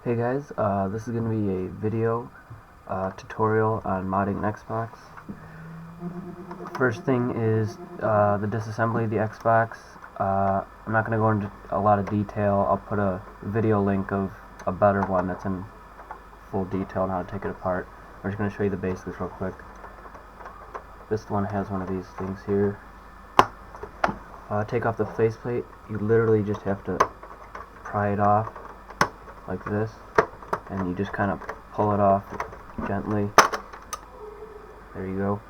Hey guys, this is going to be a video tutorial on modding an Xbox. First thing is the disassembly of the Xbox. I'm not going to go into a lot of detail. I'll put a video link of a better one that's in full detail on how to take it apart. I'm just going to show you the basics real quick. This one has one of these things here. Take off the faceplate. You literally just have to pry it off like this, and you just kind of pull it off gently. There you go.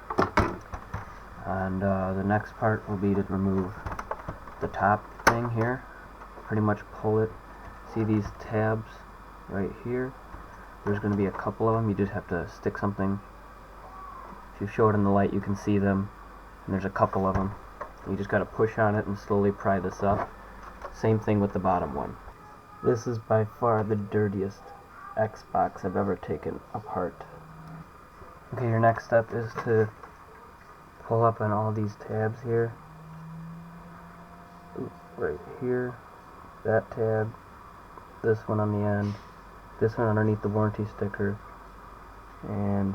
And the next part will be to remove the top thing here. Pretty much pull it. See these tabs right here? There's going to be a couple of them. You just have to stick something. If you show it in the light, you can see them. And there's a couple of them. You just got to push on it and slowly pry this up. Same thing with the bottom one. This is by far the dirtiest Xbox I've ever taken apart. Okay, your next step is to pull up on all these tabs here. Right here, that tab, this one on the end, this one underneath the warranty sticker, and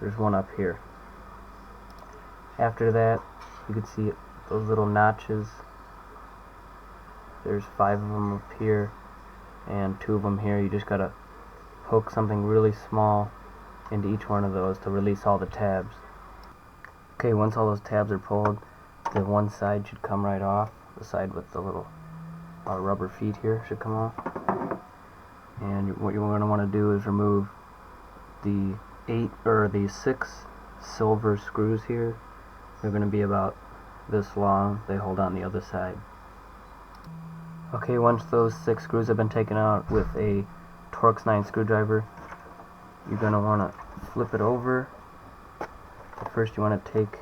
there's one up here. After that, you can see those little notches. There's 5 of them up here and 2 of them here. You just gotta poke something really small into each one of those to release all the tabs. Okay, once all those tabs are pulled, the one side should come right off. The side with the little rubber feet here should come off. And what you're going to want to do is remove the 6 silver screws here. They're going to be about this long. They hold on the other side. Okay, once those 6 screws have been taken out with a Torx 9 screwdriver, you're going to want to flip it over. But first you want to take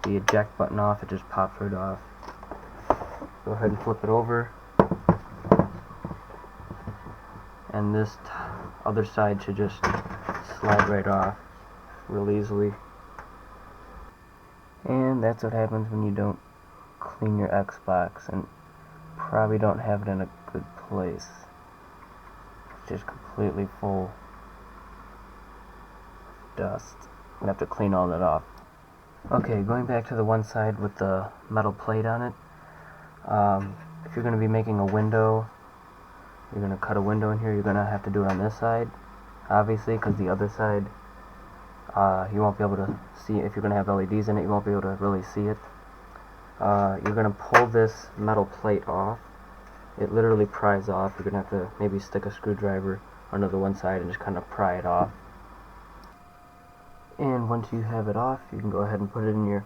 the eject button off. It just pops right off. Go ahead and flip it over. And this other side should just slide right off real easily. And that's what happens when you don't clean your Xbox and probably don't have it in a good place. It's just completely full of dust. You have to clean all that off. Okay, going back to the one side with the metal plate on it. If you're going to be making a window, you're going to cut a window in here, you're going to have to do it on this side, obviously, because the other side you won't be able to see it. If you're going to have LEDs in it, you won't be able to really see it. You're going to pull this metal plate off. It literally pries off. You're going to have to maybe stick a screwdriver under the one side and just kind of pry it off. And once you have it off, you can go ahead and put it in your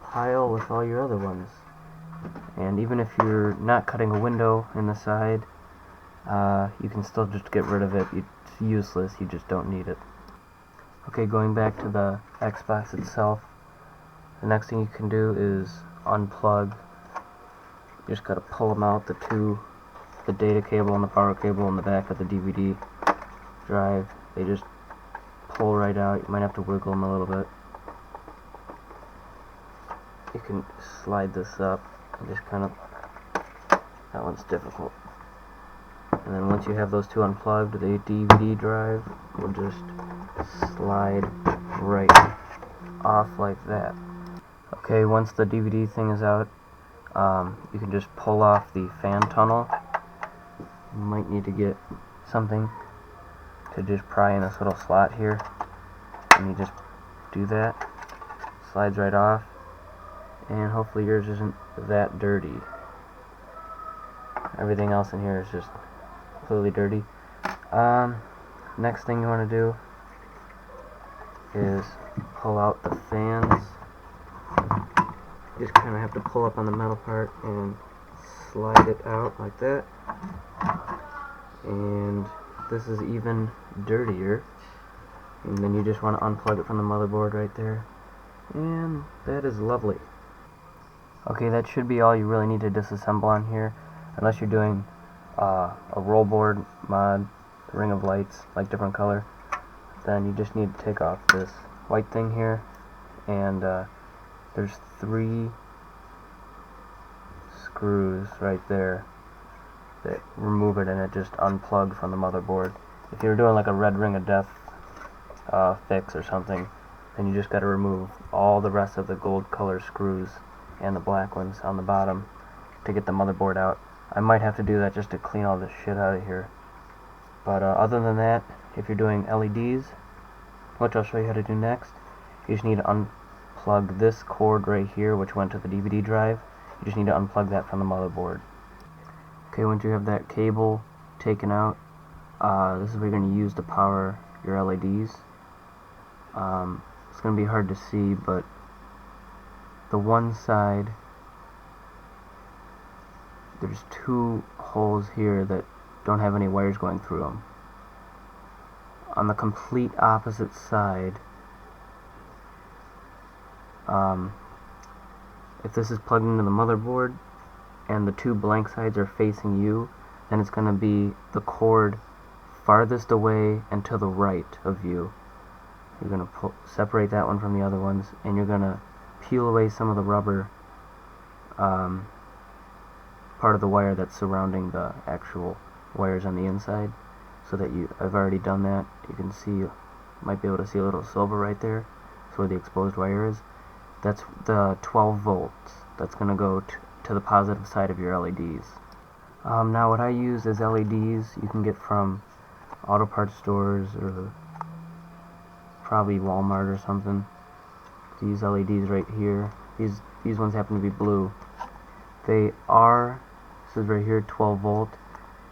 pile with all your other ones. And even if you're not cutting a window in the side, you can still just get rid of it. It's useless, you just don't need it. Okay, going back to the Xbox itself, the next thing you can do is unplug. You just gotta pull them out, the data cable and the power cable in the back of the DVD drive. They just pull right out. You might have to wiggle them a little bit. You can slide this up and just kind of, that one's difficult. And then once you have those 2 unplugged, the DVD drive will just slide right off like that. Okay, once the DVD thing is out, you can just pull off the fan tunnel. You might need to get something to just pry in this little slot here, and you just do that. Slides right off, and hopefully yours isn't that dirty. Everything else in here is just completely dirty. Next thing you want to do is pull out the fans. You just kind of have to pull up on the metal part and slide it out like that. And this is even dirtier. And then you just want to unplug it from the motherboard right there. And that is lovely. Okay, that should be all you really need to disassemble on here, unless you're doing a roll board mod, ring of lights, like different color. Then you just need to take off this white thing here, and there's 3 screws right there that remove it and it just unplugged from the motherboard. If you're doing like a red ring of death fix or something, then you just got to remove all the rest of the gold color screws and the black ones on the bottom to get the motherboard out. I might have to do that just to clean all this shit out of here. But other than that, if you're doing LEDs, which I'll show you how to do next, you just need to unplug this cord right here, which went to the DVD drive. You just need to unplug that from the motherboard. Okay, once you have that cable taken out, this is what you're going to use to power your LEDs. It's going to be hard to see, but the one side, there's two holes here that don't have any wires going through them. On the complete opposite side, if this is plugged into the motherboard and the two blank sides are facing you, then it's going to be the cord farthest away and to the right of you. You're going to separate that one from the other ones, and you're going to peel away some of the rubber part of the wire that's surrounding the actual wires on the inside, so that I've already done that. You can see, you might be able to see a little silver right there. That's where the exposed wire is. That's the 12 volts. That's going to go to the positive side of your LEDs. Now what I use is LEDs you can get from auto parts stores or probably Walmart or something. These LEDs right here, these ones happen to be blue. This is right here, 12 volt,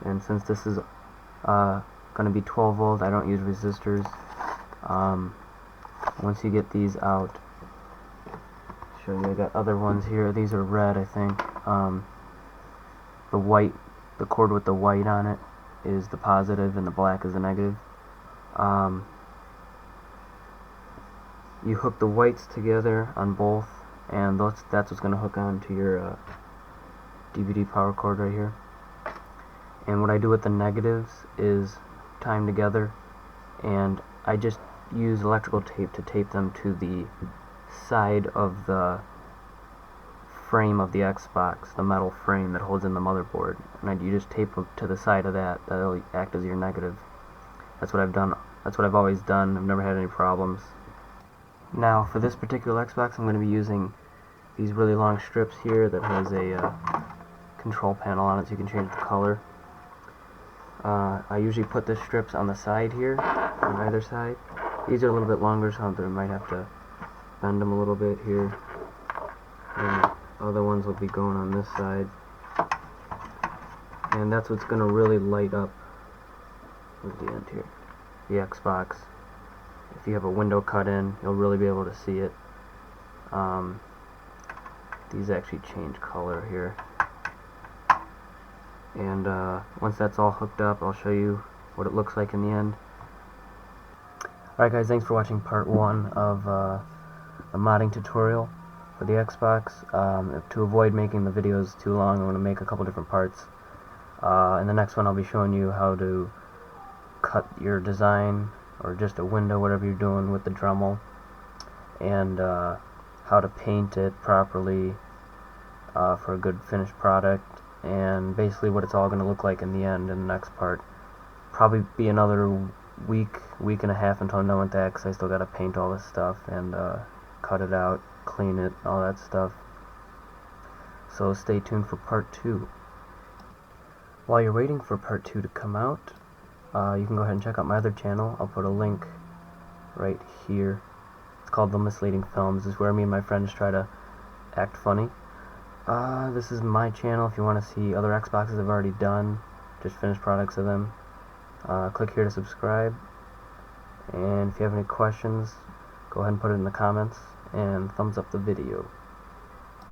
and since this is going to be 12 volt, I don't use resistors. Once you get these out, show you, I got other ones here. These are red, I think. The cord with the white on it is the positive and the black is the negative. You hook the whites together on both, and that's what's going to hook on to your DVD power cord right here. And what I do with the negatives is tie them together, and I just use electrical tape to tape them to the side of the frame of the Xbox, the metal frame that holds in the motherboard, and you just tape them to the side of that. That'll act as your negative. That's what I've done. That's what I've always done. I've never had any problems. Now for this particular Xbox, I'm going to be using these really long strips here that has a control panel on it, so you can change the color. I usually put the strips on the side here, on either side. These are a little bit longer, so I might have to bend them a little bit here. And the other ones will be going on this side. And that's what's going to really light up, where's the end here, the Xbox. If you have a window cut in, you'll really be able to see it. These actually change color here. And once that's all hooked up, I'll show you what it looks like in the end. Alright guys, thanks for watching part 1 of the modding tutorial for the Xbox. To avoid making the videos too long, I'm going to make a couple different parts. In the next one I'll be showing you how to cut your design, or just a window, whatever you're doing with the Dremel, and how to paint it properly for a good finished product, and basically what it's all going to look like in the end in the next part. Probably be another week and a half until I'm done with that, because I still got to paint all this stuff and cut it out, clean it, all that stuff. So stay tuned for part 2. While you're waiting for part 2 to come out, you can go ahead and check out my other channel. I'll put a link right here. It's called The Misleading Films. This is where me and my friends try to act funny. This is my channel. If you want to see other Xboxes I've already done, just finished products of them, click here to subscribe. And if you have any questions, go ahead and put it in the comments, and thumbs up the video.